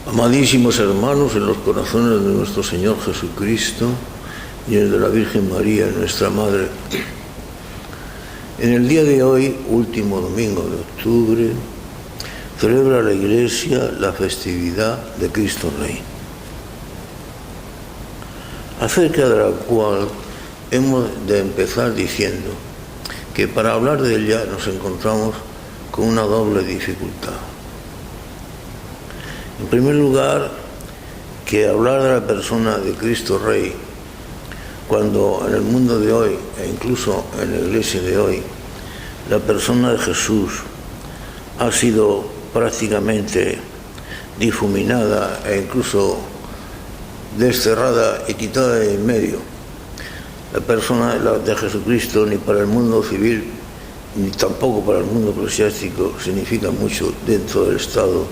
Amadísimos hermanos, en los corazones de nuestro Señor Jesucristo y en el de la Virgen María, nuestra Madre, en el día de hoy, último domingo de octubre, celebra la Iglesia la festividad de Cristo Rey, acerca de la cual hemos de empezar diciendo que para hablar de ella nos encontramos con una doble dificultad. En primer lugar, que hablar de la persona de Cristo Rey, cuando en el mundo de hoy, e incluso en la Iglesia de hoy, la persona de Jesús ha sido prácticamente difuminada e incluso desterrada y quitada de en medio. La persona de Jesucristo ni para el mundo civil ni tampoco para el mundo eclesiástico significa mucho dentro del estado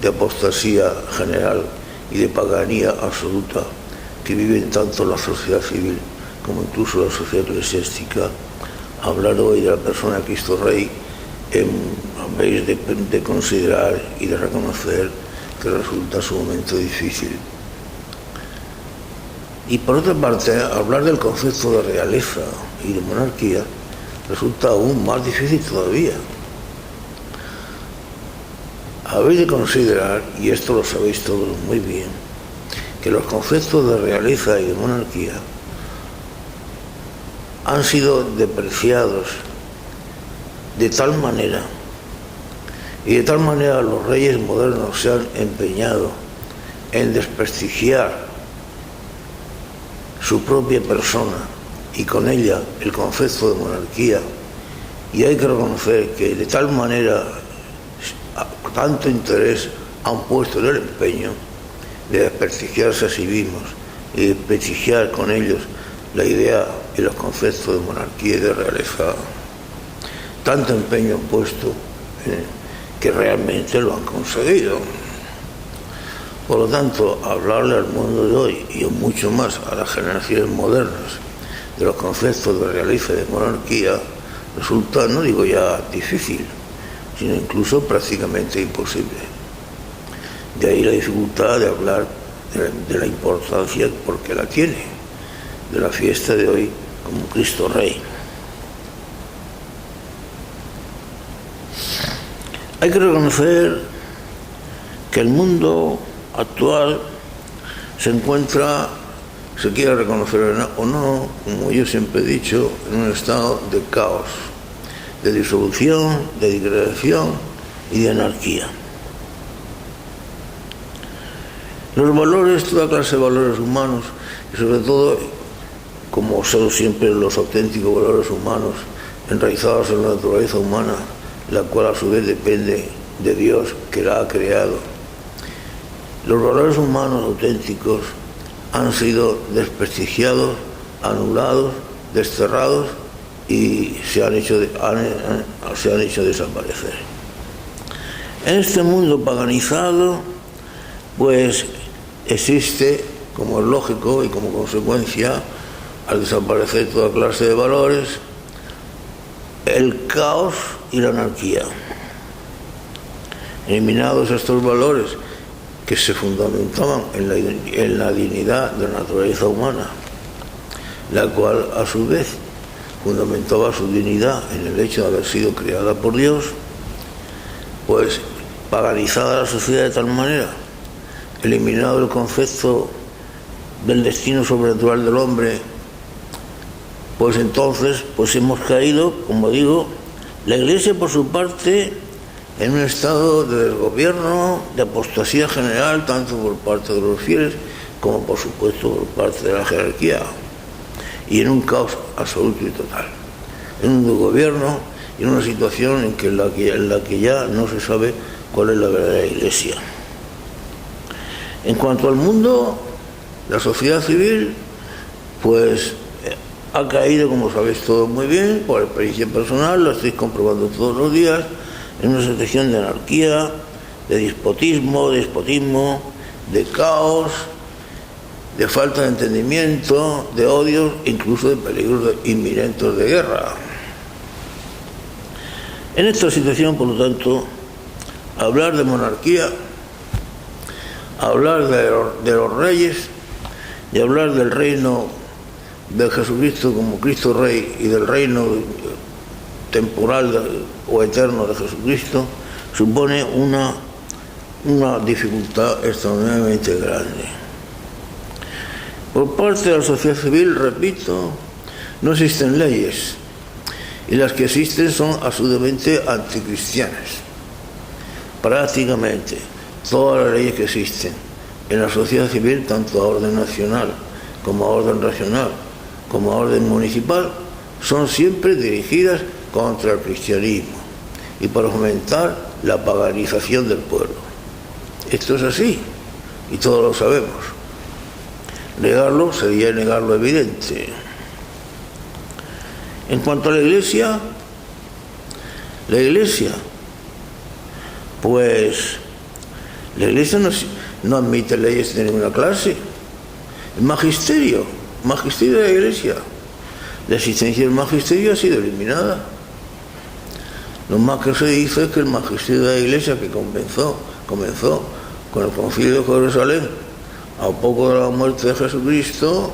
de apostasía general y de paganía absoluta que viven tanto la sociedad civil como incluso la sociedad eclesiástica. Hablar hoy de la persona de Cristo Rey habéis de considerar y de reconocer que resulta sumamente difícil. Y por otra parte, hablar del concepto de realeza y de monarquía resulta aún más difícil todavía. Habéis de considerar, y esto lo sabéis todos muy bien, que los conceptos de realeza y de monarquía han sido depreciados de tal manera, y de tal manera los reyes modernos se han empeñado en desprestigiar su propia persona y con ella el concepto de monarquía, y hay que reconocer que de tal manera tanto interés han puesto en el empeño de desprestigiarse a sí mismos y desprestigiar con ellos la idea y los conceptos de monarquía y de realeza. Tanto empeño han puesto que realmente lo han conseguido. Por lo tanto, hablarle al mundo de hoy y mucho más a las generaciones modernas de los conceptos de realeza y de monarquía resulta, no digo ya difícil, sino incluso prácticamente imposible. De ahí la dificultad de hablar de la importancia, porque la tiene, de la fiesta de hoy como Cristo Rey. Hay que reconocer que el mundo actual se encuentra, se quiera reconocer o no, como yo siempre he dicho, en un estado de caos, de disolución, de degradación y de anarquía. Los valores, toda clase de valores humanos, y sobre todo, como son siempre los auténticos valores humanos, enraizados en la naturaleza humana, la cual a su vez depende de Dios que la ha creado. Los valores humanos auténticos han sido desprestigiados, anulados, desterrados y se han hecho desaparecer. En este mundo paganizado, pues existe, como es lógico y como consecuencia, al desaparecer toda clase de valores, el caos y la anarquía. Eliminados estos valores que se fundamentaban en la dignidad de la naturaleza humana, la cual a su vez fundamentaba su dignidad en el hecho de haber sido creada por Dios, pues paganizada la sociedad de tal manera, eliminado el concepto del destino sobrenatural del hombre, pues entonces hemos caído, como digo, la Iglesia por su parte en un estado de desgobierno, de apostasía general, tanto por parte de los fieles como por supuesto por parte de la jerarquía, y en un caos absoluto y total, en un desgobierno y en una situación en la que ya no se sabe cuál es la verdadera Iglesia. En cuanto al mundo, la sociedad civil, pues ha caído, como sabéis todos muy bien, por experiencia personal, lo estáis comprobando todos los días, en una situación de anarquía, de despotismo, de caos, de falta de entendimiento, de odios, incluso de peligros inminentes de guerra. En esta situación, por lo tanto, hablar de monarquía hablar de los reyes y hablar del reino de Jesucristo como Cristo Rey y del reino temporal o eterno de Jesucristo supone una dificultad extraordinariamente grande. Por parte de la sociedad civil, repito, no existen leyes, y las que existen son absolutamente anticristianas. Prácticamente todas las leyes que existen en la sociedad civil, tanto a orden nacional como a orden regional, como a orden municipal, son siempre dirigidas contra el cristianismo y para fomentar la paganización del pueblo. Esto es así y todos lo sabemos. Negarlo sería negar lo evidente. En cuanto a la Iglesia, pues la Iglesia no admite leyes de ninguna clase. El magisterio de la Iglesia, la existencia del magisterio ha sido eliminada. Lo más que se dice es que el magisterio de la Iglesia, que comenzó con el Concilio de Jerusalén a poco de la muerte de Jesucristo,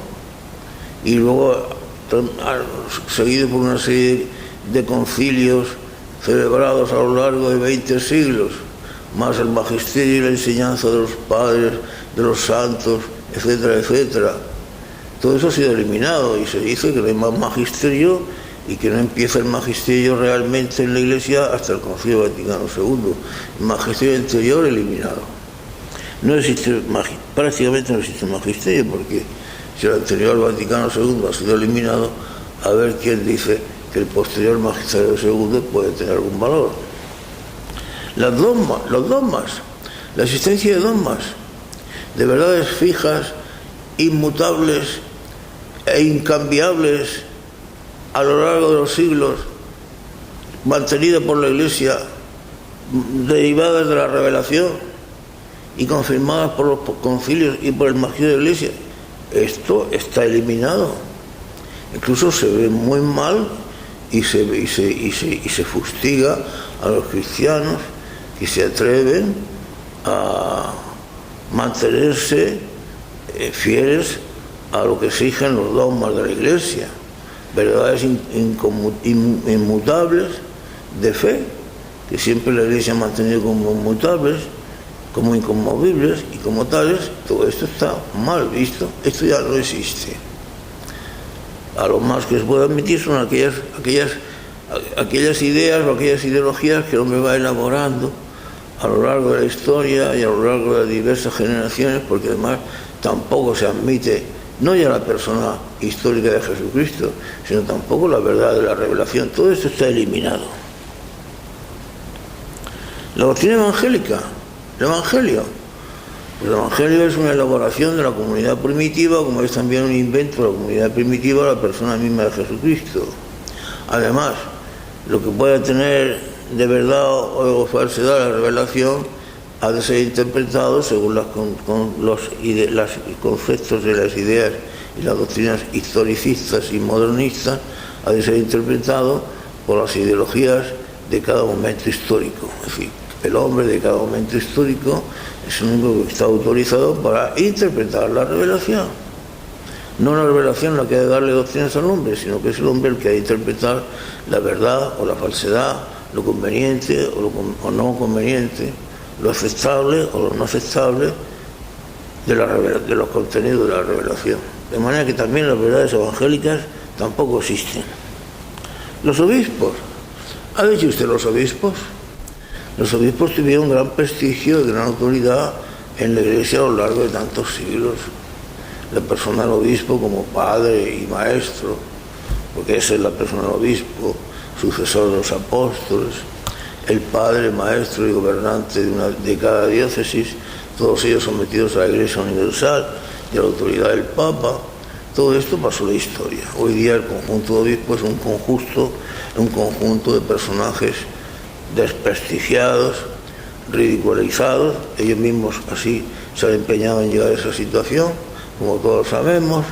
y luego seguido por una serie de concilios celebrados a lo largo de 20 siglos, más el magisterio y la enseñanza de los padres, de los santos, etcétera, etcétera. Todo eso ha sido eliminado y se dice que no hay más magisterio y que no empieza el magisterio realmente en la Iglesia hasta el Concilio Vaticano II. El magisterio anterior eliminado. No existe, prácticamente no existe magisterio, porque si el anterior al Vaticano II ha sido eliminado, a ver quién dice que el posterior magisterio II puede tener algún valor. Los dogmas, la existencia de dogmas, de verdades fijas, inmutables e incambiables a lo largo de los siglos, mantenidas por la Iglesia, derivadas de la revelación y confirmadas por los concilios y por el magisterio de la Iglesia, esto está eliminado. Incluso se ve muy mal y se fustiga a los cristianos que se atreven a mantenerse fieles a lo que exigen los dogmas de la Iglesia, verdades inmutables de fe, que siempre la Iglesia ha mantenido como inmutables, como inconmovibles, y como tales. Todo esto está mal visto, esto ya no existe. A lo más que se puede admitir son aquellas ideas o aquellas ideologías que el hombre va elaborando a lo largo de la historia y a lo largo de diversas generaciones, porque además tampoco se admite no ya la persona histórica de Jesucristo, sino tampoco la verdad de la revelación. Todo esto está eliminado. La doctrina evangélica, el Evangelio. Pues el Evangelio es una elaboración de la comunidad primitiva, como es también un invento de la comunidad primitiva, la persona misma de Jesucristo. Además, lo que pueda tener de verdad o falsedad la revelación ha de ser interpretado según los conceptos de las ideas y las doctrinas historicistas y modernistas, ha de ser interpretado por las ideologías de cada momento histórico. Es decir, el hombre de cada momento histórico es el único que está autorizado para interpretar la revelación. No la revelación la que ha de darle doctrinas al hombre, sino que es el hombre el que ha de interpretar la verdad o la falsedad, lo conveniente o no conveniente, lo aceptable o lo no aceptable de los contenidos de la revelación. De manera que también las verdades evangélicas tampoco existen. Los obispos, ¿ha dicho usted los obispos? Los obispos tuvieron gran prestigio y gran autoridad en la Iglesia a lo largo de tantos siglos. La persona del obispo como padre y maestro, porque esa es la persona del obispo, sucesor de los apóstoles, el padre, maestro y gobernante de cada diócesis, todos ellos sometidos a la Iglesia Universal y a la autoridad del Papa. Todo esto pasó en la historia. Hoy día el conjunto de obispos es un conjunto de personajes desprestigiados, ridiculizados. Ellos mismos así se han empeñado en llegar a esa situación, como todos sabemos.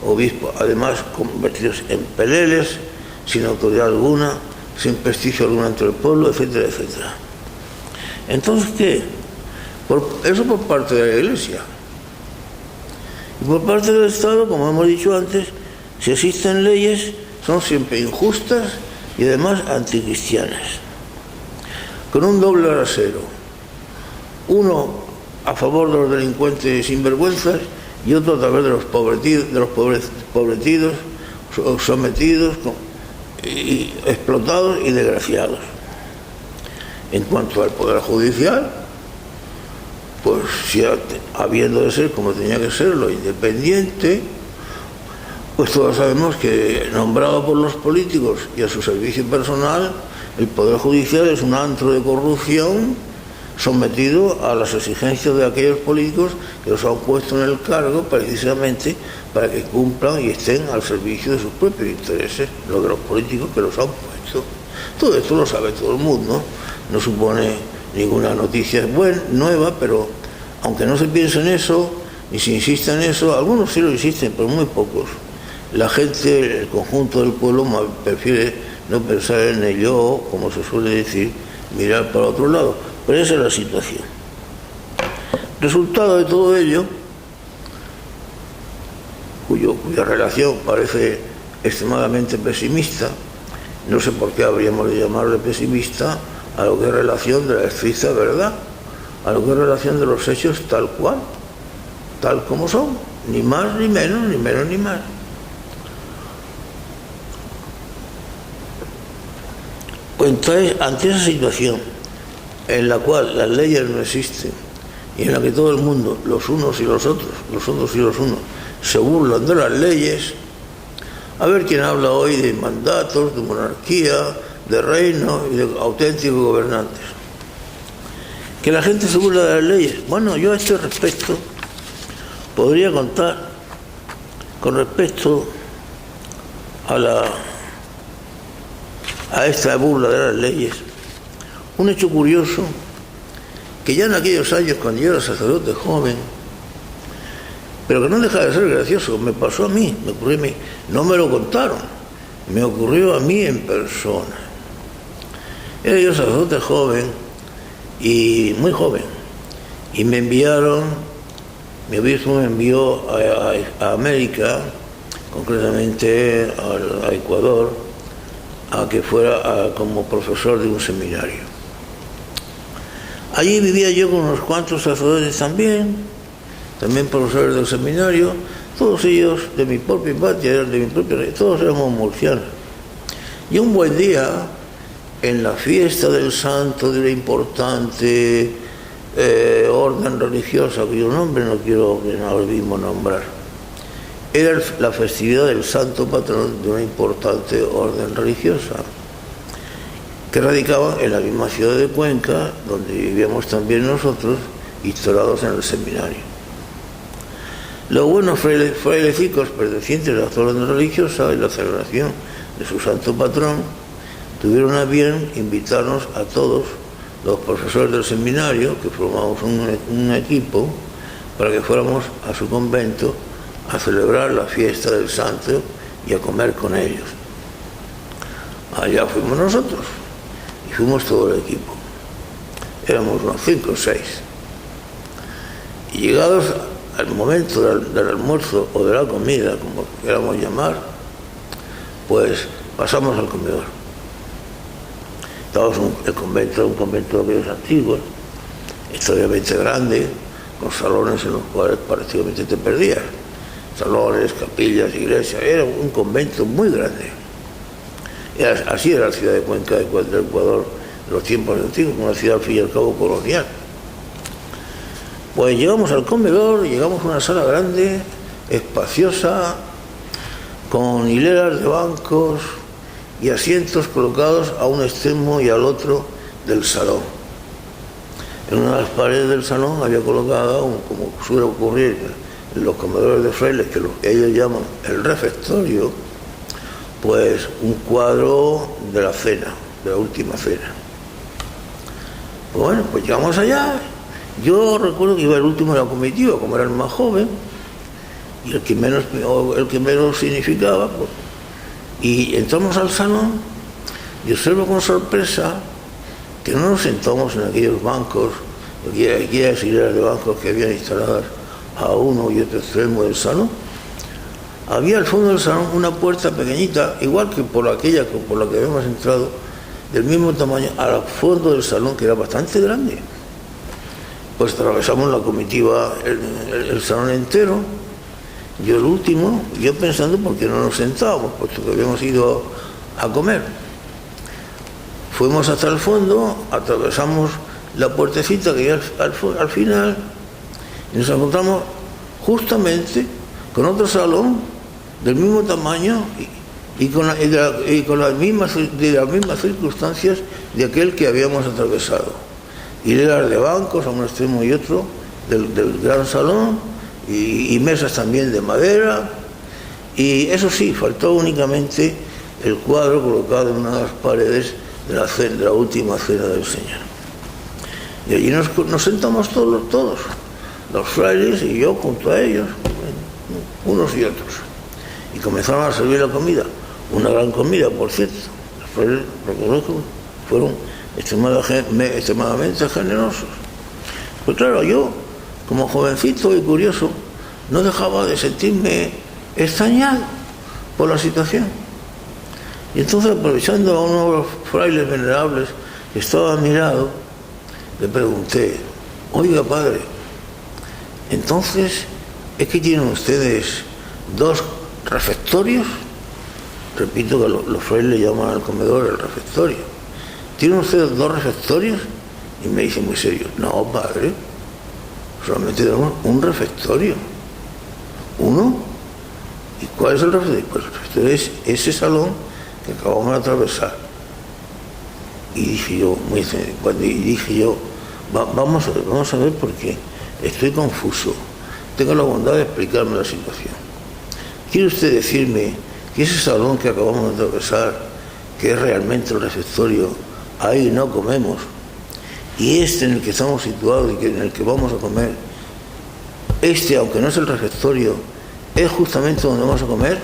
Obispos además convertidos en peleles, sin autoridad alguna, sin prestigio alguno entre el pueblo, etcétera, etcétera. Entonces, ¿qué? Eso por parte de la Iglesia. Y por parte del Estado, como hemos dicho antes, si existen leyes, son siempre injustas y además anticristianas, con un doble rasero. Uno a favor de los delincuentes y sinvergüenzas y otro a través de los pobretidos, sometidos y explotados y desgraciados. En cuanto al Poder Judicial, pues si habiendo de ser como tenía que serlo, independiente, pues todos sabemos que nombrado por los políticos y a su servicio personal, el Poder Judicial es un antro de corrupción sometido a las exigencias de aquellos políticos que los han puesto en el cargo precisamente para que cumplan y estén al servicio de sus propios intereses, lo de los políticos que los han puesto. Todo esto lo sabe todo el mundo, no supone ninguna noticia nueva, pero aunque no se piense en eso, ni se insista en eso, algunos sí lo insisten, pero muy pocos. La gente, el conjunto del pueblo, prefiere no pensar en ello, como se suele decir, mirar para otro lado. Pero esa es la situación. Resultado de todo ello, cuya relación parece extremadamente pesimista, no sé por qué habríamos de llamarle pesimista a lo que es relación de la estricta verdad, a lo que es relación de los hechos tal cual, tal como son, ni más ni menos, ni menos ni más. Pues entonces, ante esa situación en la cual las leyes no existen y en la que todo el mundo, los unos y los otros y los unos, se burlan de las leyes, a ver quién habla hoy de mandatos, de monarquía, de reino y de auténticos gobernantes. Que la gente se burla de las leyes. Bueno, yo a este respecto podría contar, con respecto a esta burla de las leyes, un hecho curioso que ya en aquellos años, cuando yo era sacerdote joven, pero que no deja de ser gracioso, me pasó a mí, me ocurrió a mí, no me lo contaron, me ocurrió a mí en persona. Era yo sacerdote joven, y muy joven, y me enviaron, mi obispo me envió a América, concretamente a Ecuador, a que fuera como profesor de un seminario. Allí vivía yo con unos cuantos sacerdotes también profesores del seminario, todos ellos de mi propia patria, todos éramos murcianos. Y un buen día, en la fiesta del santo de una importante orden religiosa, cuyo nombre no quiero ahora mismo nombrar, era la festividad del santo patrón de una importante orden religiosa, que radicaba en la misma ciudad de Cuenca, donde vivíamos también nosotros, instalados en el seminario. Los buenos frailecicos pertenecientes a la orden religiosa y la celebración de su santo patrón tuvieron a bien invitarnos a todos los profesores del seminario, que formamos un equipo, para que fuéramos a su convento a celebrar la fiesta del santo y a comer con ellos. Allá fuimos nosotros y fuimos todo el equipo. Éramos unos 5 o 6. Y llegados al momento del almuerzo o de la comida, como queramos llamar, pues pasamos al comedor. Estábamos en el convento, un convento de aquellos antiguos, extraordinariamente grande, con salones en los cuales prácticamente te perdías. Salones, capillas, iglesias, era un convento muy grande. Así era la ciudad de Cuenca del Ecuador en los tiempos antiguos, una ciudad al fin y al cabo colonial. Pues llegamos al comedor, llegamos a una sala grande, espaciosa, con hileras de bancos y asientos colocados a un extremo y al otro del salón. En una de las paredes del salón había colocado, como suele ocurrir en los comedores de frailes, que ellos llaman el refectorio, pues un cuadro de la cena, de la última cena. Pues bueno, pues llegamos allá. Yo recuerdo que iba el último de la comitiva, como era el más joven, y el que menos significaba, pues. Y entramos al salón y observo con sorpresa que no nos sentamos en aquellos bancos aquellas hileras de bancos que habían instaladas a uno y otro extremo del salón, había al fondo del salón una puerta pequeñita, igual que por aquella por la que habíamos entrado, del mismo tamaño, al fondo del salón, que era bastante grande. Pues atravesamos la comitiva, el salón entero, yo el último, yo pensando por qué no nos sentábamos, puesto que habíamos ido a comer. Fuimos hasta el fondo, atravesamos la puertecita que ya al final, y nos encontramos justamente con otro salón del mismo tamaño y con las mismas circunstancias de aquel que habíamos atravesado. Hileras de bancos a un extremo y otro del gran salón, y mesas también de madera, y eso sí, faltó únicamente el cuadro colocado en una de las paredes de la última cena del Señor. Y allí nos sentamos todos, los frailes y yo junto a ellos, unos y otros, y comenzaron a servir la comida, una gran comida, por cierto. Los frailes, reconozco, fueron extremadamente generosos. Pues claro, yo, como jovencito y curioso, no dejaba de sentirme extrañado por la situación. Y entonces, aprovechando a uno de los frailes venerables que estaba a mi lado, le pregunté: oiga, padre, entonces, ¿es que tienen ustedes 2 refectorios? Repito que los frailes le llaman al comedor el refectorio. ¿Tienen ustedes 2 refectorios? Y me dice muy serio: no, padre, solamente tenemos un refectorio. ¿Uno? ¿Y cuál es el refectorio? Pues el refectorio es ese salón que acabamos de atravesar. Y dije yo, vamos a ver, porque estoy confuso. Tenga la bondad de explicarme la situación. ¿Quiere usted decirme que ese salón que acabamos de atravesar, que es realmente el refectorio, ahí no comemos, y este en el que estamos situados y en el que vamos a comer, aunque no es el refectorio, es justamente donde vamos a comer?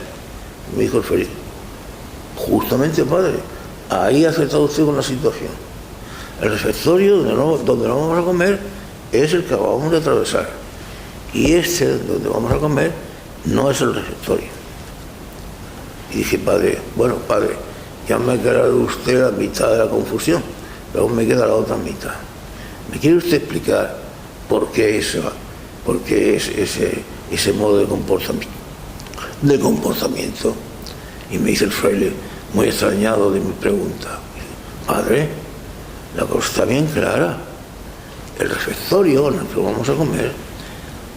Me dijo el fraile: justamente, padre, ahí ha acertado usted con la situación. El refectorio donde no vamos a comer es el que acabamos de atravesar, y donde vamos a comer no es el refectorio. Y dije: padre, ya me ha quedado usted la mitad de la confusión, pero aún me queda la otra mitad. ¿Me quiere usted explicar por qué es ese modo de comportamiento? Y me dice el fraile, muy extrañado de mi pregunta: padre, la cosa está bien clara. El refectorio en el que vamos a comer,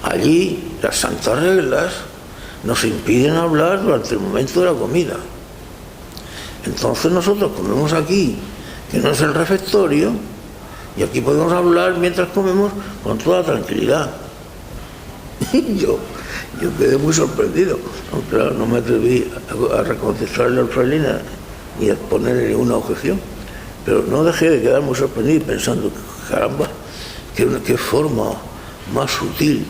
allí las santas reglas nos impiden hablar durante el momento de la comida. Entonces nosotros comemos aquí, que no es el refectorio, y aquí podemos hablar mientras comemos con toda tranquilidad. Y yo quedé muy sorprendido. Claro, no me atreví a contestarle al fraile ni a ponerle ninguna objeción, pero no dejé de quedar muy sorprendido pensando: caramba, qué forma más sutil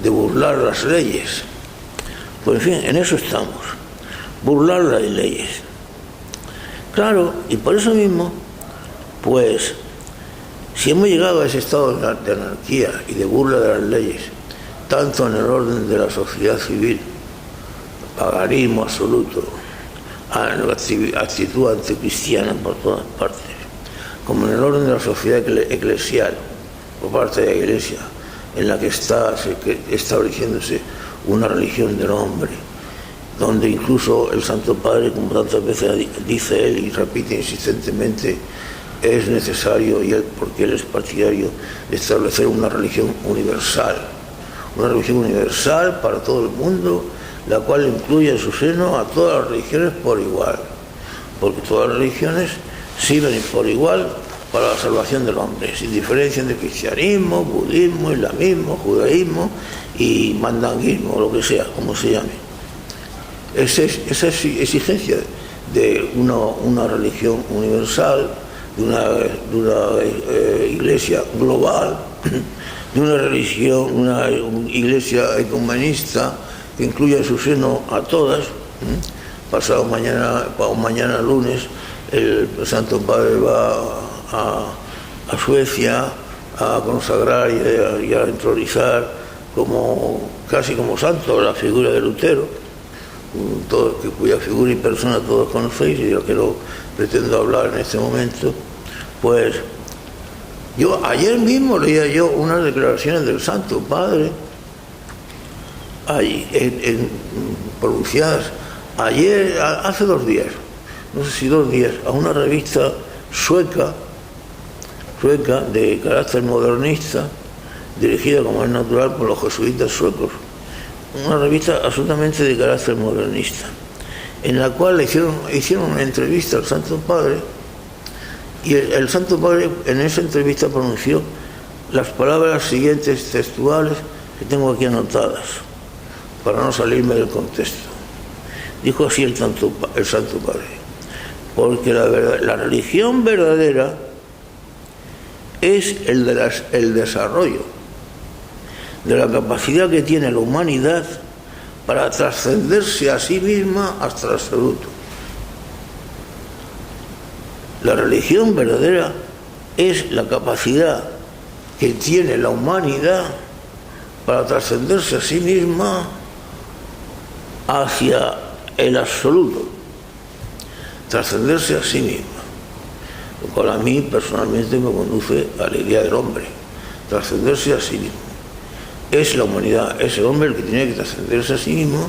de burlar las leyes. Pues en fin, en eso estamos, burlar las leyes. Claro, y por eso mismo, pues, si hemos llegado a ese estado de anarquía y de burla de las leyes, tanto en el orden de la sociedad civil, paganismo absoluto, actitud anticristiana por todas partes, como en el orden de la sociedad eclesial, por parte de la Iglesia, en la que está estableciéndose una religión del hombre, donde incluso el Santo Padre, como tantas veces dice él y repite insistentemente, es necesario, porque él es partidario de establecer una religión universal para todo el mundo, la cual incluye en su seno a todas las religiones por igual, porque todas las religiones sirven por igual para la salvación del hombre, sin diferencia entre cristianismo, budismo, islamismo, judaísmo y mandanguismo, o lo que sea, como se llame. Esa exigencia de una religión universal, de una iglesia global, de una iglesia ecumenista que incluya en su seno a todas. Pasado mañana lunes, el Santo Padre va a Suecia a consagrar y a entronizar casi como santo la figura de Lutero, cuya figura y persona todos conocéis, y de lo que no pretendo hablar en este momento. Pues ayer mismo leía yo unas declaraciones del Santo Padre allí, pronunciadas ayer, hace 2 días, no sé si 2 días, a una revista sueca de carácter modernista, dirigida, como es natural, por los jesuitas suecos. Una revista absolutamente de carácter modernista, en la cual hicieron una entrevista al Santo Padre, y el Santo Padre en esa entrevista pronunció las palabras siguientes textuales que tengo aquí anotadas, para no salirme del contexto. Dijo así el Santo Padre: porque la religión verdadera es el desarrollo de la capacidad que tiene la humanidad para trascenderse a sí misma hasta el absoluto. La religión verdadera es la capacidad que tiene la humanidad para trascenderse a sí misma hacia el absoluto, trascenderse a sí misma, lo cual a mí personalmente me conduce a la idea del hombre, trascenderse a sí mismo. Es la humanidad, es el hombre el que tiene que trascenderse a sí mismo,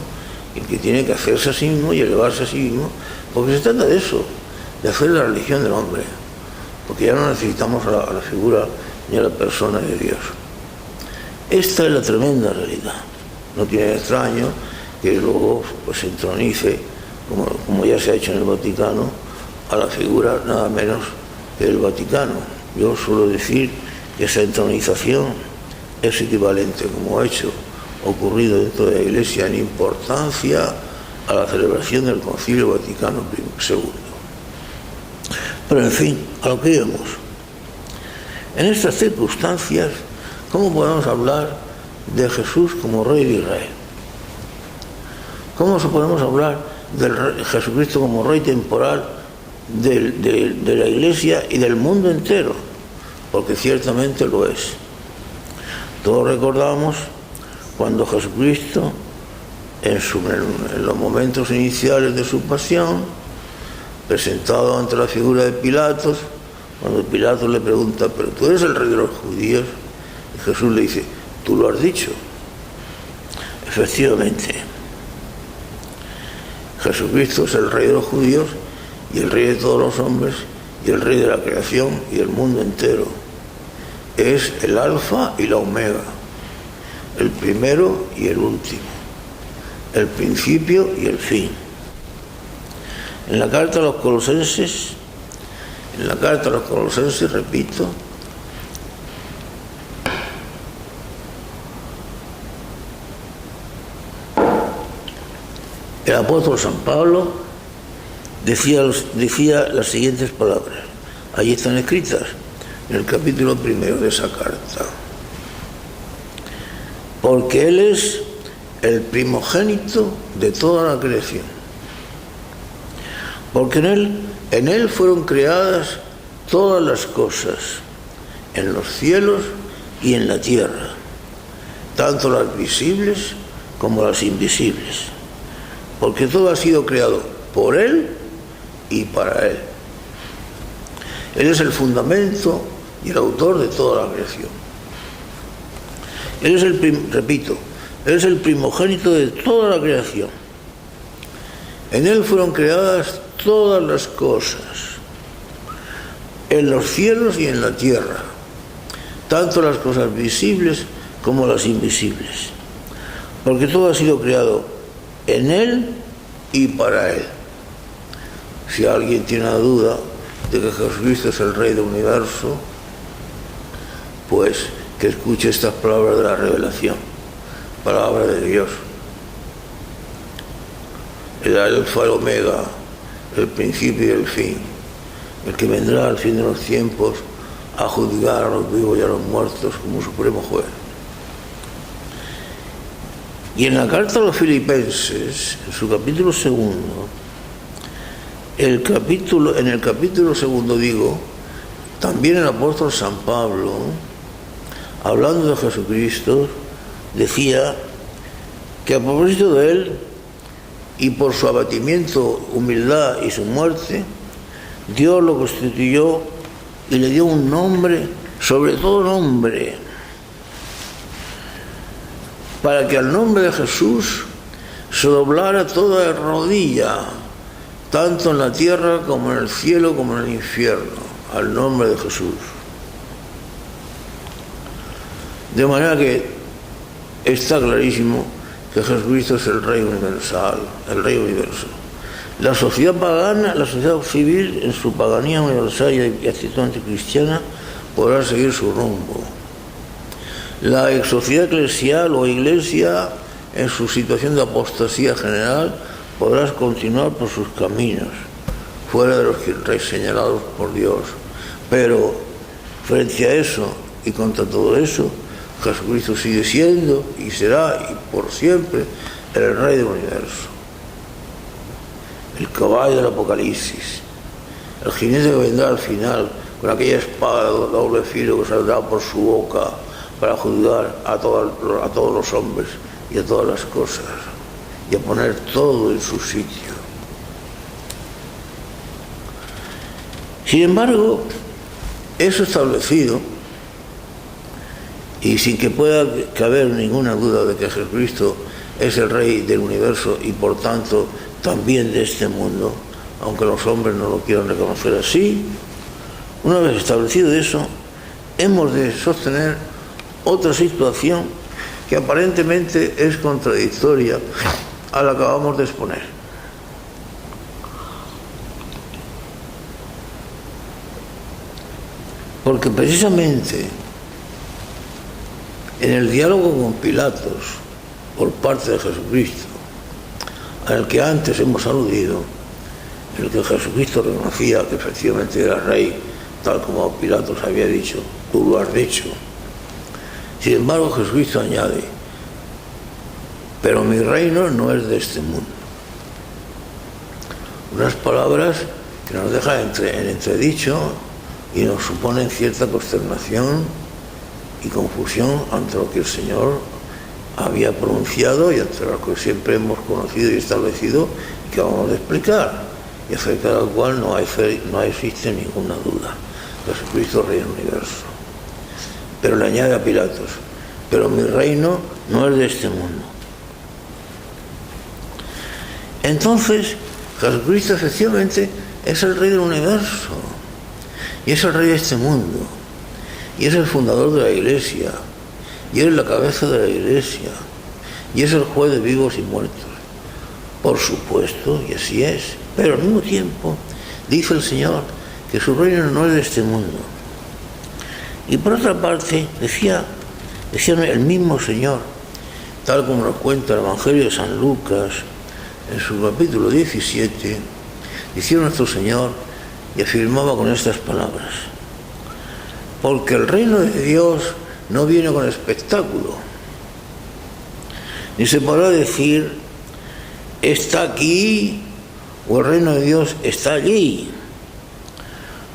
el que tiene que hacerse a sí mismo y elevarse a sí mismo, porque se trata de eso, de hacer la religión del hombre, porque ya no necesitamos a la figura ni a la persona de Dios. Esta es la tremenda realidad. No tiene extraño que luego pues, se entronice, como ya se ha hecho en el Vaticano, a la figura nada menos que del Vaticano. Yo suelo decir que esa entronización es equivalente, como ha ocurrido dentro de la Iglesia, en importancia a la celebración del Concilio Vaticano II. Pero en fin, a lo que íbamos. En estas circunstancias, ¿cómo podemos hablar de Jesús como Rey de Israel? ¿Cómo podemos hablar de Jesucristo como Rey temporal de la Iglesia y del mundo entero? Porque ciertamente lo es. Todos recordamos cuando Jesucristo, en los momentos iniciales de su pasión, presentado ante la figura de Pilatos, cuando Pilatos le pregunta: ¿pero tú eres el rey de los judíos? Y Jesús le dice: tú lo has dicho. Efectivamente, Jesucristo es el rey de los judíos y el rey de todos los hombres y el rey de la creación y del mundo entero. Es el alfa y la omega, el primero y el último, el principio y el fin. En la carta a los Colosenses, repito, el apóstol San Pablo decía las siguientes palabras. Allí están escritas, en el capítulo 1 de esa carta. Porque Él es el primogénito de toda la creación. Porque en él fueron creadas todas las cosas, en los cielos y en la tierra, tanto las visibles como las invisibles. Porque todo ha sido creado por Él y para Él. Él es el fundamento y el autor de toda la creación. Él es Él es el primogénito de toda la creación. En Él fueron creadas todas las cosas, en los cielos y en la tierra, tanto las cosas visibles como las invisibles. Porque todo ha sido creado en Él y para Él. Si alguien tiene la duda de que Jesucristo es el Rey del universo, pues que escuche estas palabras de la revelación, palabra de Dios. El alfa, el omega, el principio y el fin, el que vendrá al fin de los tiempos a juzgar a los vivos y a los muertos como supremo juez. Y en la carta a los Filipenses, en su capítulo 2, en el capítulo 2 también el apóstol San Pablo hablando de Jesucristo, decía que a propósito de él y por su abatimiento, humildad y su muerte, Dios lo constituyó y le dio un nombre, sobre todo nombre, para que al nombre de Jesús se doblara toda rodilla, tanto en la tierra como en el cielo como en el infierno, al nombre de Jesús. De manera que está clarísimo que Jesucristo es el Rey universal, el Rey universal. La sociedad pagana, la sociedad civil, en su paganía universal y actitud anticristiana, podrá seguir su rumbo. La sociedad eclesial o iglesia, en su situación de apostasía general, podrá continuar por sus caminos, fuera de los señalados por Dios. Pero frente a eso y contra todo eso, Jesucristo sigue siendo y será y por siempre el Rey del universo, el caballo del Apocalipsis, el jinete que vendrá al final con aquella espada de doble filo que saldrá por su boca para juzgar a todos los hombres y a todas las cosas y a poner todo en su sitio. Sin embargo, eso establecido, y sin que pueda caber ninguna duda de que Jesucristo es el Rey del universo y por tanto también de este mundo, aunque los hombres no lo quieran reconocer así, una vez establecido eso, hemos de sostener otra situación que aparentemente es contradictoria a la que acabamos de exponer. Porque precisamente en el diálogo con Pilatos por parte de Jesucristo, al que antes hemos aludido, en el que Jesucristo reconocía que efectivamente era rey, tal como Pilatos había dicho, tú lo has dicho. Sin embargo, Jesucristo añade, pero mi reino no es de este mundo. Unas palabras que nos dejan en entredicho y nos suponen cierta consternación y confusión ante lo que el Señor había pronunciado y ante lo que siempre hemos conocido y establecido y que vamos a explicar, y acerca del cual no existe ninguna duda. Jesucristo Rey del universo. Pero le añade a Pilatos, pero mi reino no es de este mundo. Entonces, Jesucristo efectivamente es el Rey del universo, y es el Rey de este mundo, y es el fundador de la Iglesia, y es la cabeza de la Iglesia, y es el juez de vivos y muertos. Por supuesto, y así es, pero al mismo tiempo dice el Señor que su reino no es de este mundo. Y por otra parte, decía el mismo Señor, tal como nos cuenta el Evangelio de San Lucas, en su capítulo 17, decía nuestro Señor y afirmaba con estas palabras, porque el reino de Dios no viene con espectáculo, ni se podrá decir, está aquí, o el reino de Dios está allí,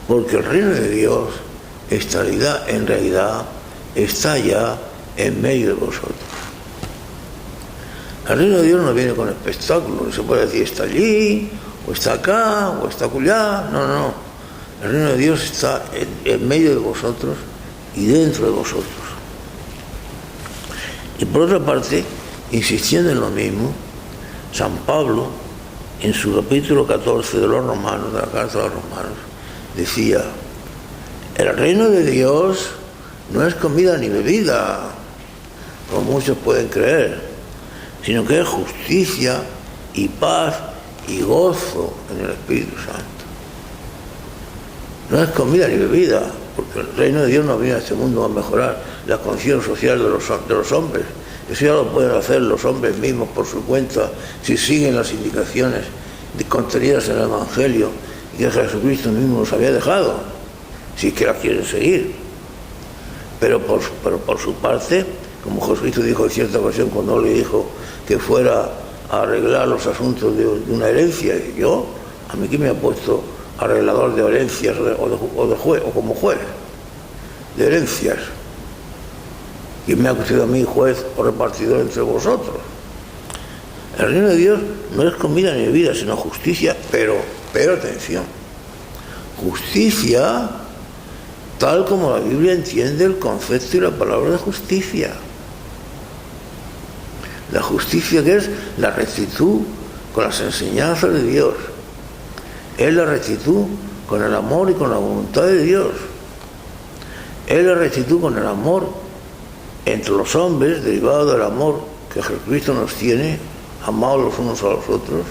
porque el reino de Dios en realidad está ya en medio de vosotros. El reino de Dios no viene con espectáculo, no se puede decir está allí, o está acá, o está acullá, no. El reino de Dios está en medio de vosotros y dentro de vosotros. Y por otra parte, insistiendo en lo mismo, San Pablo, en su capítulo 14 de los Romanos, de la carta de los Romanos, decía, el reino de Dios no es comida ni bebida, como muchos pueden creer, sino que es justicia y paz y gozo en el Espíritu Santo. No es comida ni bebida, porque el reino de Dios no viene a este mundo a mejorar la condición social de los hombres. Eso ya lo pueden hacer los hombres mismos por su cuenta, si siguen las indicaciones contenidas en el Evangelio y que Jesucristo mismo los había dejado, si es que las quieren seguir. Pero por su parte, como Jesucristo dijo en cierta ocasión cuando le dijo que fuera a arreglar los asuntos de una herencia, y yo, a mí que me ha puesto arreglador de herencias o como juez de herencias. ¿Quién me ha constituido a mí juez o repartidor entre vosotros? El reino de Dios no es comida ni bebida, sino justicia, pero atención, justicia tal como la Biblia entiende el concepto y la palabra de justicia. La justicia, que es la rectitud con las enseñanzas de Dios, es la rectitud con el amor y con la voluntad de Dios, es la rectitud con el amor entre los hombres, derivado del amor que Jesucristo nos tiene, amados los unos a los otros,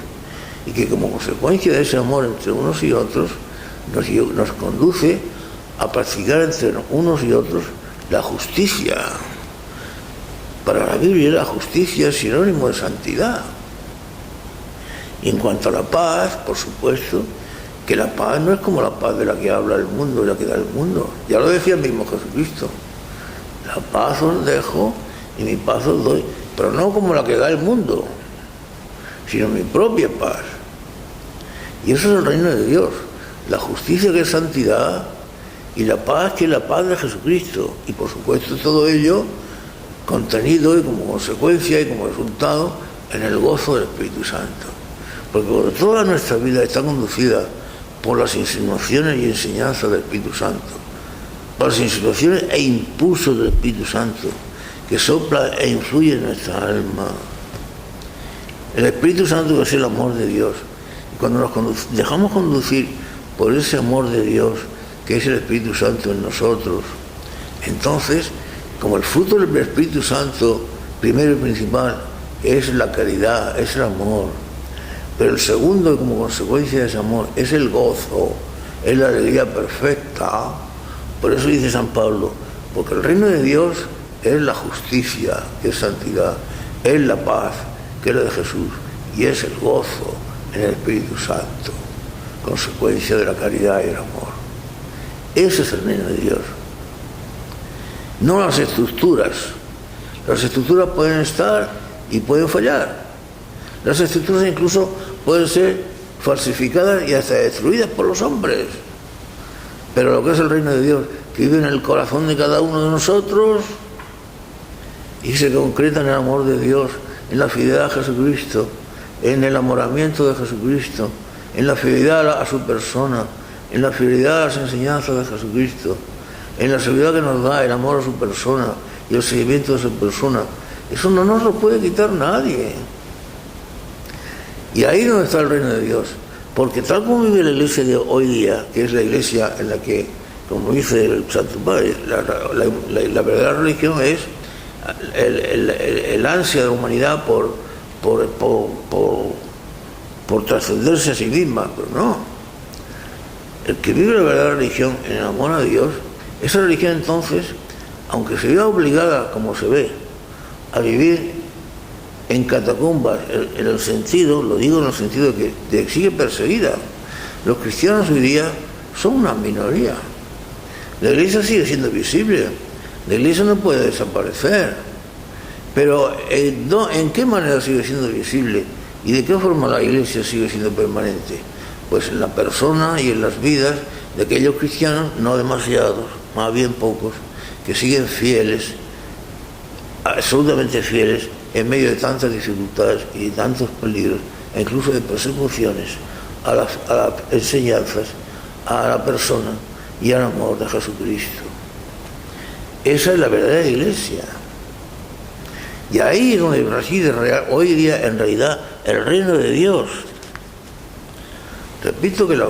y que como consecuencia de ese amor entre unos y otros nos conduce a practicar entre unos y otros la justicia. Para la Biblia la justicia es sinónimo de santidad. Y en cuanto a la paz, por supuesto, que la paz no es como la paz de la que habla el mundo y la que da el mundo. Ya lo decía el mismo Jesucristo. La paz os dejo y mi paz os doy, pero no como la que da el mundo, sino mi propia paz. Y eso es el reino de Dios. La justicia, que es santidad, y la paz, que es la paz de Jesucristo. Y por supuesto todo ello contenido y como consecuencia y como resultado en el gozo del Espíritu Santo. Porque toda nuestra vida está conducida por las insinuaciones y enseñanzas del Espíritu Santo, por las insinuaciones e impulsos del Espíritu Santo, que sopla e influye en nuestra alma. El Espíritu Santo, que es el amor de Dios. Y cuando nos dejamos conducir por ese amor de Dios, que es el Espíritu Santo en nosotros, entonces, como el fruto del Espíritu Santo, primero y principal, es la caridad, es el amor, pero el segundo, como consecuencia de ese amor, es el gozo, es la alegría perfecta. Por eso dice San Pablo, porque el reino de Dios es la justicia, que es santidad, es la paz, que es la de Jesús, y es el gozo en el Espíritu Santo, consecuencia de la caridad y el amor. Ese es el reino de Dios. No las estructuras. Las estructuras pueden estar y pueden fallar. Las estructuras incluso pueden ser falsificadas y hasta destruidas por los hombres. Pero lo que es el reino de Dios, que vive en el corazón de cada uno de nosotros y se concreta en el amor de Dios, en la fidelidad a Jesucristo, en el enamoramiento de Jesucristo, en la fidelidad a su persona, en la fidelidad a las enseñanzas de Jesucristo, en la seguridad que nos da el amor a su persona y el seguimiento de su persona. Eso no nos lo puede quitar nadie. Y ahí es donde está el reino de Dios. Porque tal como vive la iglesia de hoy día, que es la iglesia en la que, como dice el Santo Padre, la verdadera religión es el ansia de la humanidad por trascenderse a sí misma, pero no. El que vive la verdadera religión en el amor a Dios, esa religión entonces, aunque se vea obligada, como se ve, a vivir en catacumbas, en el sentido, lo digo en el sentido de que sigue perseguida. Los cristianos hoy día son una minoría. La iglesia sigue siendo visible, la iglesia no puede desaparecer, pero ¿en qué manera sigue siendo visible? ¿Y de qué forma la iglesia sigue siendo permanente? Pues en la persona y en las vidas de aquellos cristianos, no demasiados, más bien pocos, que siguen fieles, absolutamente fieles, en medio de tantas dificultades y de tantos peligros, e incluso de persecuciones, a las enseñanzas, a la persona y al amor de Jesucristo. Esa es la verdadera iglesia. Y ahí es donde reside hoy día, en realidad, el reino de Dios. Repito que la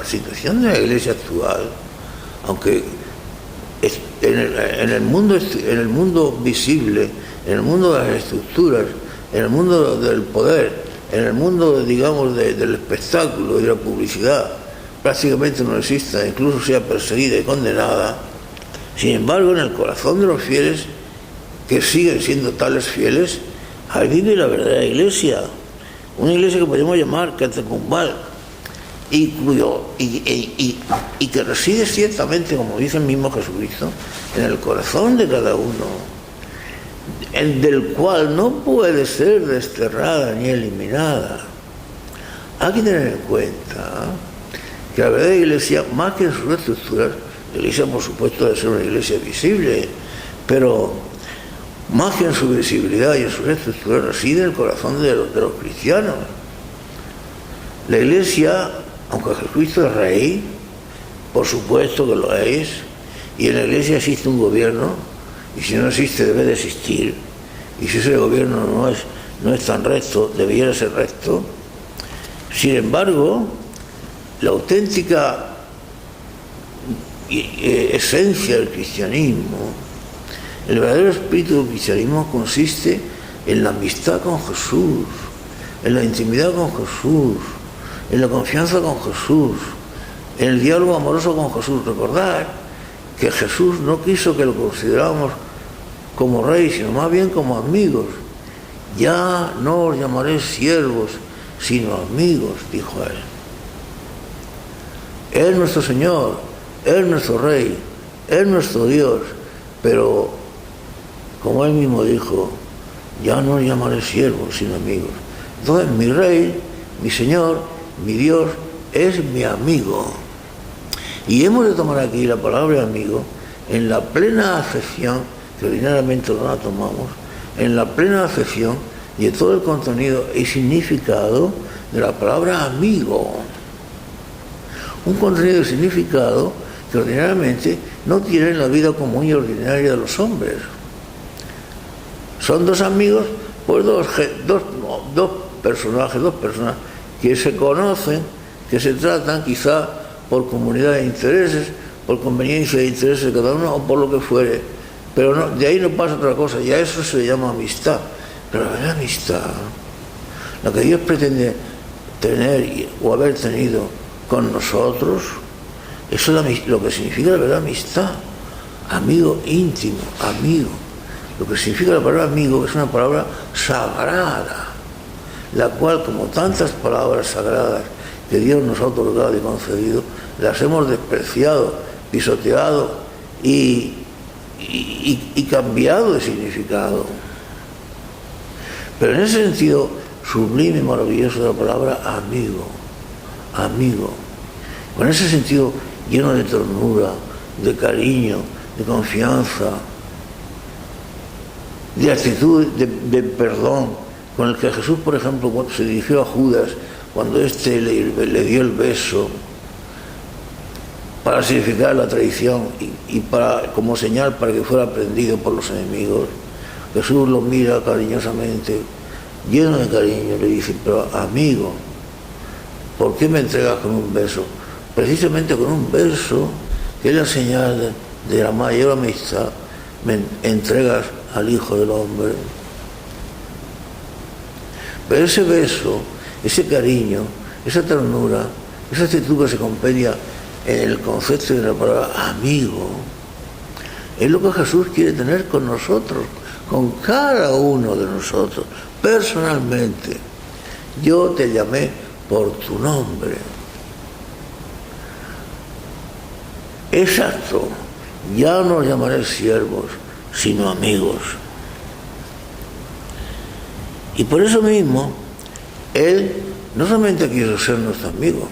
situación de la iglesia actual, aunque en el mundo visible, en el mundo de las estructuras, en el mundo del poder, en el mundo, digamos, del espectáculo y de la publicidad, prácticamente no exista, incluso sea perseguida y condenada, sin embargo, en el corazón de los fieles, que siguen siendo tales fieles, ahí vive la verdadera iglesia, una iglesia que podemos llamar catacumbal, y que reside ciertamente, como dice el mismo Jesucristo, en el corazón de cada uno, del cual no puede ser desterrada ni eliminada. Hay que tener en cuenta que la verdadera iglesia, más que en sus estructuras, la iglesia por supuesto debe ser una iglesia visible, Pero más que en su visibilidad y en sus estructuras, reside el corazón de los cristianos. La Iglesia, aunque Jesucristo es rey, por supuesto que lo es, y en la Iglesia existe un gobierno, y si no existe debe de existir, y si ese gobierno no es tan recto, debiera ser recto. Sin embargo, la auténtica esencia del cristianismo, el verdadero espíritu del cristianismo consiste en la amistad con Jesús, en la intimidad con Jesús, en la confianza con Jesús, en el diálogo amoroso con Jesús. Recordad que Jesús no quiso que lo consideráramos como rey, sino más bien como amigos. Ya no os llamaré siervos, sino amigos, dijo él. Él es nuestro Señor, Él es nuestro Rey, Él es nuestro Dios, pero como Él mismo dijo, ya no os llamaré siervos, sino amigos. Entonces mi Rey, mi Señor, mi Dios, es mi amigo. Y hemos de tomar aquí la palabra amigo en la plena acepción, que ordinariamente no la tomamos, en la plena acepción de todo el contenido y significado de la palabra amigo. Un contenido y significado que ordinariamente no tiene en la vida común y ordinaria de los hombres. Son dos amigos, pues dos personas que se conocen, que se tratan quizá por comunidad de intereses, por conveniencia de intereses de cada uno o por lo que fuere. Pero no, de ahí no pasa otra cosa, ya eso se llama amistad. Pero la verdadera amistad, la que Dios pretende tener o haber tenido con nosotros, eso es lo que significa la verdadera amistad. Amigo íntimo, amigo. Lo que significa la palabra amigo es una palabra sagrada, la cual, como tantas palabras sagradas que Dios nos ha otorgado y concedido, las hemos despreciado, pisoteado y cambiado de significado. Pero en ese sentido sublime y maravilloso de la palabra amigo, amigo, con ese sentido lleno de ternura, de cariño, de confianza, de actitud de perdón, con el que Jesús, por ejemplo, cuando se dirigió a Judas, cuando éste le dio el beso para significar la traición y como señal para que fuera aprendido por los enemigos, Jesús lo mira cariñosamente, lleno de cariño, le dice, pero amigo, ¿por qué me entregas con un beso? Precisamente con un beso, que es la señal de la mayor amistad, me entregas al Hijo del Hombre. Pero ese beso, ese cariño, esa ternura, esa actitud que se compendia en el concepto de la palabra amigo, es lo que Jesús quiere tener con nosotros, con cada uno de nosotros, personalmente. Yo te llamé por tu nombre. Exacto, ya no os llamaré siervos, sino amigos. Y por eso mismo, Él no solamente quiso ser nuestro amigo,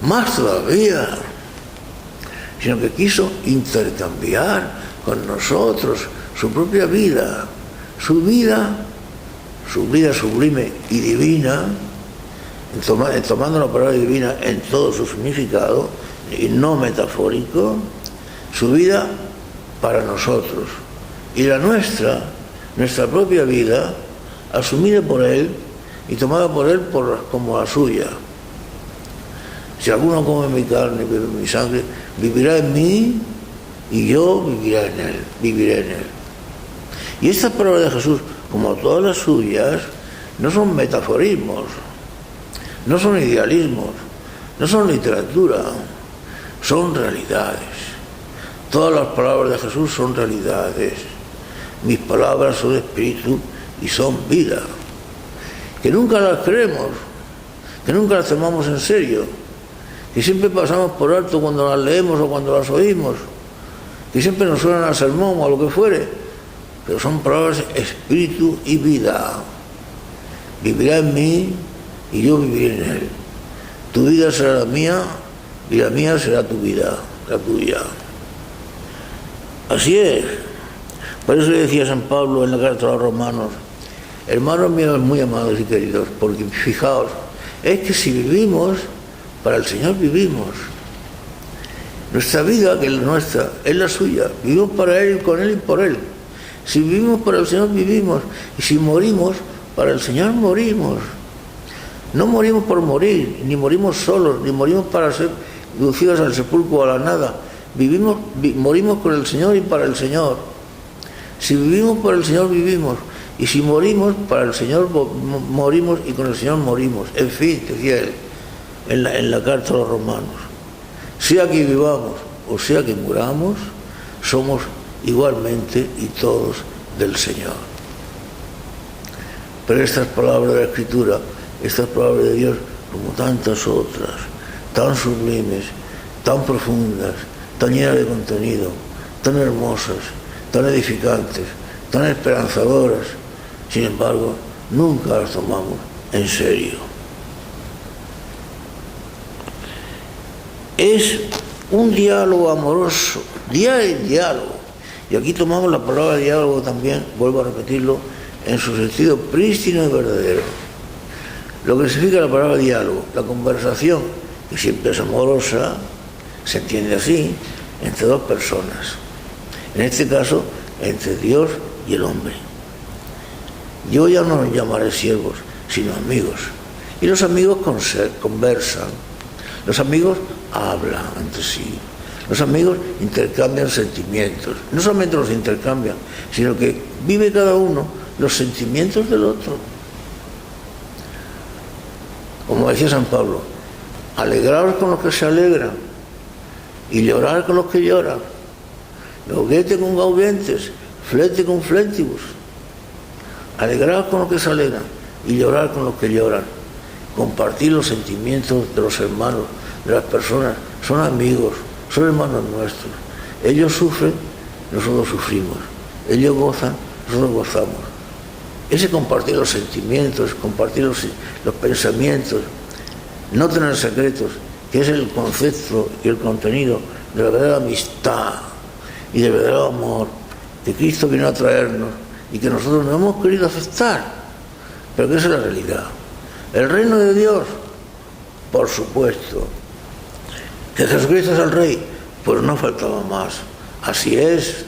más todavía, sino que quiso intercambiar con nosotros su propia vida, su vida sublime y divina, tomando la palabra divina en todo su significado, y no metafórico, su vida para nosotros, y la nuestra propia vida, asumida por Él y tomada por Él como la suya. Si alguno come mi carne y bebe mi sangre, vivirá en mí y yo viviré en Él. Y estas palabras de Jesús, como todas las suyas, no son metaforismos, no son idealismos, no son literatura, son realidades. Todas las palabras de Jesús son realidades. Mis palabras son espíritu y son vida. Que nunca las creemos, que nunca las tomamos en serio, que siempre pasamos por alto cuando las leemos o cuando las oímos, que siempre nos suenan al sermón o a lo que fuere, pero son palabras espíritu y vida. Vivirá en mí y yo viviré en Él. Tu vida será la mía y la mía será tu vida, la tuya. Así es. Por eso le decía San Pablo en la carta a los romanos, hermanos míos muy amados y queridos, porque fijaos, es que si vivimos, para el Señor vivimos. Nuestra vida, que es la nuestra, es la suya. Vivimos para Él, con Él y por Él. Si vivimos para el Señor, vivimos. Y si morimos, para el Señor morimos. No morimos por morir, ni morimos solos, ni morimos para ser reducidos al sepulcro o a la nada. Morimos con el Señor y para el Señor. Si vivimos por el Señor, vivimos. Y si morimos, para el Señor morimos y con el Señor morimos. En fin, decía él en la carta a los romanos. Sea que vivamos o sea que muramos, somos igualmente y todos del Señor. Pero estas palabras de la Escritura, estas palabras de Dios, como tantas otras, tan sublimes, tan profundas, tan llenas de contenido, tan hermosas, tan edificantes, tan esperanzadoras, sin embargo, nunca las tomamos en serio. Es un diálogo amoroso, diálogo. Y aquí tomamos la palabra diálogo también, vuelvo a repetirlo, en su sentido prístino y verdadero. Lo que significa la palabra diálogo, la conversación, que siempre es amorosa, se entiende así, entre dos personas. En este caso, entre Dios y el hombre. Yo ya no los llamaré siervos, sino amigos. Y los amigos conversan. Los amigos hablan entre sí. Los amigos intercambian sentimientos. No solamente los intercambian, sino que vive cada uno los sentimientos del otro. Como decía San Pablo, alegraos con los que se alegran y llorar con los que lloran. Gaudete con gaudentes, flete con flentibus. Alegraos con los que se alegran y llorar con los que lloran. Compartir los sentimientos de los hermanos, de las personas. Son amigos, son hermanos nuestros. Ellos sufren, nosotros sufrimos. Ellos gozan, nosotros gozamos. Ese compartir los sentimientos, compartir los pensamientos, no tener secretos, que es el concepto y el contenido de la verdadera amistad y del verdadero amor que Cristo vino a traernos y que nosotros no hemos querido aceptar, pero que esa es la realidad. El reino de Dios, por supuesto. Que Jesucristo es el Rey, pues no faltaba más. Así es.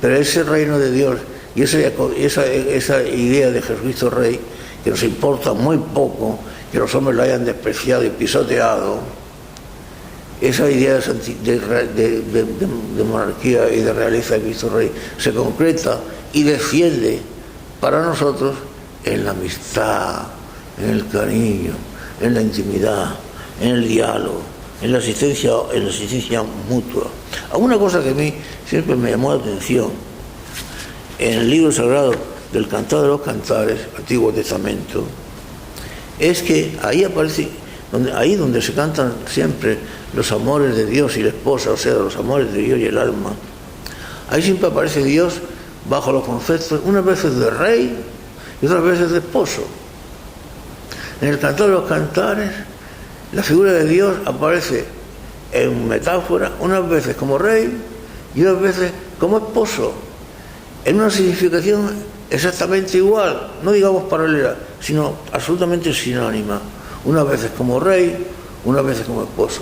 Pero ese reino de Dios y esa idea de Jesucristo Rey, que nos importa muy poco que los hombres lo hayan despreciado y pisoteado, esa idea de monarquía y de realeza de Cristo Rey se concreta y defiende para nosotros en la amistad, en el cariño, en la intimidad, en el diálogo, en la asistencia mutua. Una cosa que a mí siempre me llamó la atención, en el libro sagrado del Cantar de los Cantares, Antiguo Testamento, es que ahí aparece, ahí donde se cantan siempre los amores de Dios y la esposa, o sea, los amores de Dios y el alma, ahí siempre aparece Dios bajo los conceptos, unas veces de rey y otras veces de esposo. En el Cantar de los Cantares, la figura de Dios aparece en metáfora, unas veces como rey y otras veces como esposo, en una significación exactamente igual, no digamos paralela, sino absolutamente sinónima, unas veces como rey, unas veces como esposo.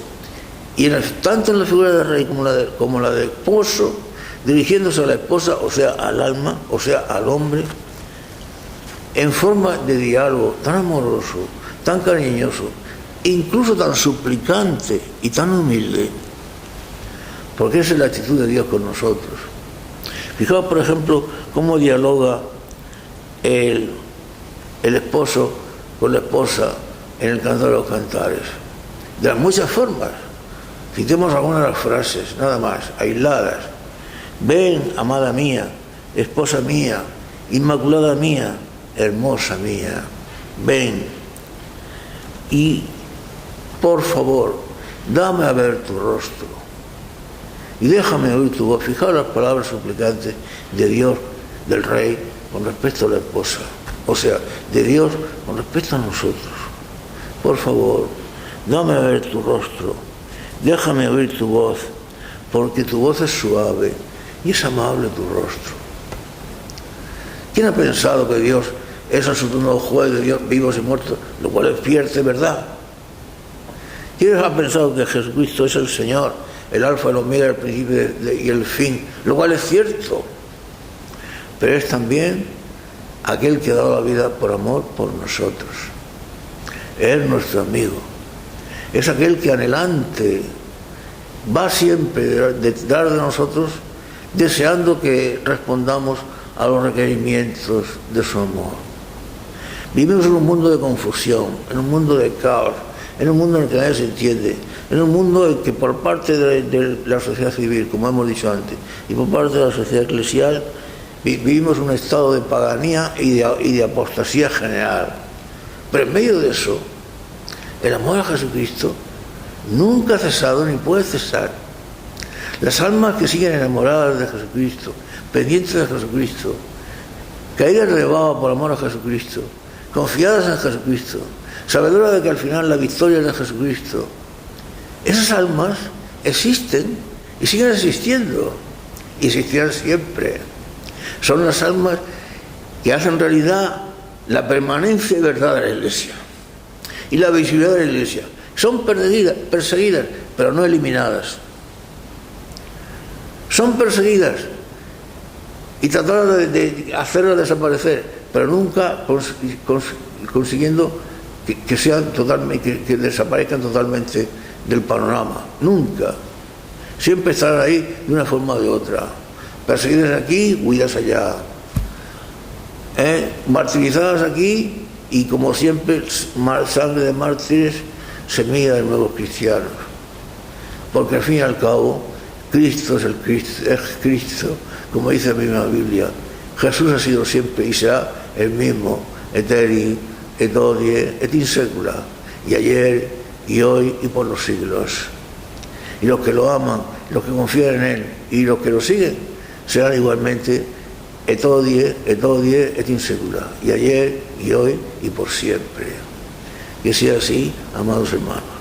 Y tanto en la figura de rey como la de esposo, dirigiéndose a la esposa, o sea, al alma, o sea, al hombre, en forma de diálogo tan amoroso, tan cariñoso, incluso tan suplicante y tan humilde, porque esa es la actitud de Dios con nosotros. Fijaos, por ejemplo, cómo dialoga el esposo con la esposa en el Cantar de los Cantares. De las muchas formas. Citemos algunas de las frases, nada más, aisladas. Ven, amada mía, esposa mía, inmaculada mía, hermosa mía, ven. Y, por favor, dame a ver tu rostro. Y déjame oír tu voz. Fijaos las palabras suplicantes de Dios, del Rey, con respecto a la esposa. O sea, de Dios con respecto a nosotros. Por favor, dame a ver tu rostro. Déjame oír tu voz, porque tu voz es suave y es amable tu rostro. ¿Quién ha pensado que Dios es el supremo juez de Dios, vivos y muertos, lo cual es cierto, verdad? ¿Quién ha pensado que Jesucristo es el Señor, el alfa, el omega, el principio y el fin, lo cual es cierto? Pero es también aquel que ha dado la vida por amor por nosotros. Es nuestro amigo. Es aquel que anhelante va siempre detrás de nosotros, deseando que respondamos a los requerimientos de su amor. Vivimos en un mundo de confusión, en un mundo de caos, en un mundo en el que nadie se entiende, en un mundo en que por parte de la sociedad civil, como hemos dicho antes, y por parte de la sociedad eclesial, vivimos un estado de paganía y de apostasía general. Pero en medio de eso, el amor a Jesucristo nunca ha cesado ni puede cesar. Las almas que siguen enamoradas de Jesucristo, pendientes de Jesucristo, caídas de baba por amor a Jesucristo, confiadas en Jesucristo, sabedoras de que al final la victoria es de Jesucristo, esas almas existen y siguen existiendo y existirán siempre. Son las almas que hacen realidad la permanencia y verdad de la Iglesia y la visibilidad de la Iglesia. Son perseguidas, pero no eliminadas. Son perseguidas y tratadas de hacerlas desaparecer, pero nunca consiguiendo que sean totalmente, que desaparezcan totalmente del panorama. Nunca. Siempre estarán ahí de una forma o de otra. Perseguidas aquí, huidas allá. Martirizadas aquí y, como siempre, sangre de mártires, semilla de nuevos cristianos. Porque al fin y al cabo, Cristo es Cristo, como dice la misma Biblia. Jesús ha sido siempre y será el mismo, eteri, et hodie, et in secula, y ayer, y hoy, y por los siglos. Y los que lo aman, los que confían en Él, y los que lo siguen, serán igualmente et hodie, et in secula, y ayer, y hoy, y por siempre. Que sea así, amados hermanos.